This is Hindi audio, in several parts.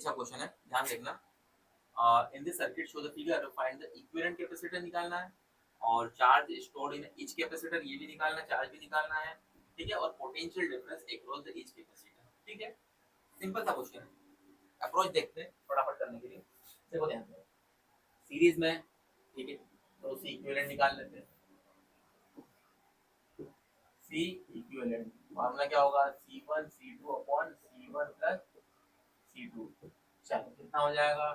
अच्छा क्वेश्चन है, ध्यान देखना। In this circuit show the figure, find the equivalent capacitor निकालना है और charge stored in each capacitor ये भी निकालना है, चार्ज भी निकालना है, ठीक है, और potential difference across the each capacitor, ठीक है। सिंपल सा क्वेश्चन है। अप्रोच देखते हैं फटाफट करने के लिए। देखो ध्यान से, सीरीज में, ठीक है, तो उससे इक्विवेलेंट निकाल लेते हैं। सी इक्विवेलेंट फॉर्मूला क्या होगा, C1 C2 upon C1 plus C2। चलो कितना हो जाएगा,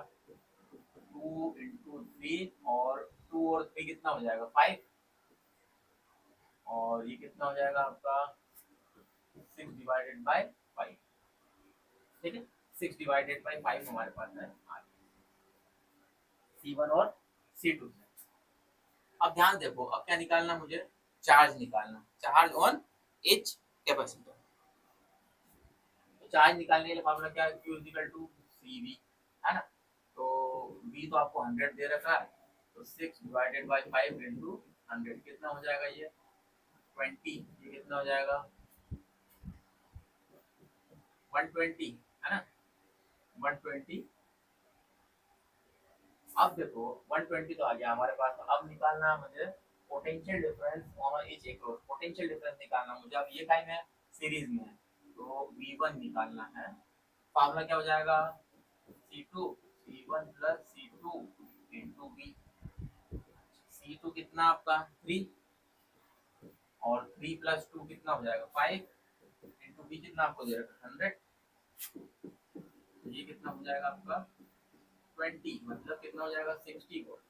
2 इंटू 3 और 2 और 3 कितना हो जाएगा 5, और ये कितना हो जाएगा आपका 6 डिवाइडेड बाय 5, ठीक है। 6 डिवाइडेड बाय 5 हमारे पास है C1 और C2 से। अब ध्यान देखो, अब क्या निकालना मुझे, चार्ज निकालना, चार्ज ऑन एच कैपेसिटर। तो चार्ज निकालने के लिए फॉर्मूला क्या है, Q इक्वल टू CV, है ना। तो V तो आपको 100 दे रखा है, तो 6 डिवाइडेड बाय 5 इंटू 100 कितना हो जाएगा, ये 20, ये कितना हो जाएगा 120, है ना, 120। अब देखो 120 तो आ गया हमारे पास, तो अब निकालना है मुझे potential difference on each across. Potential difference निकालना मुझे, अब ये टाइम है सीरीज में है, तो V1 निकालना है। फार्मूला क्या हो जाएगा, C2 C1 plus C2 into V। C2 कितना आपका 3, और 3 प्लस 2 कितना हो जाएगा 5, इंटू V कितना आपको दे रखा 100, तो ये कितना हो जाएगा आपका 20, मतलब कितना हो जाएगा 60 वोल्ट,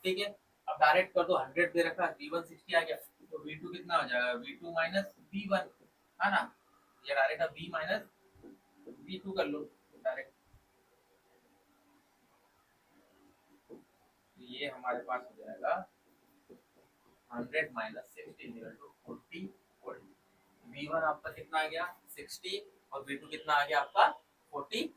ठीक है। अब डायरेक्ट कर दो, 100 दे रखा है, V1 60 आ गया, तो V2 कितना हो जाएगा V2 माइनस V1, है ना। ये डायरेक्ट अब V माइनस V2 कर लो डायरेक्ट, तो ये हमारे पास हो जाएगा 100 minus 60 equal to 40 volt. V1 आपका कितना आ गया 60 और V2 कितना आ गया आपका 40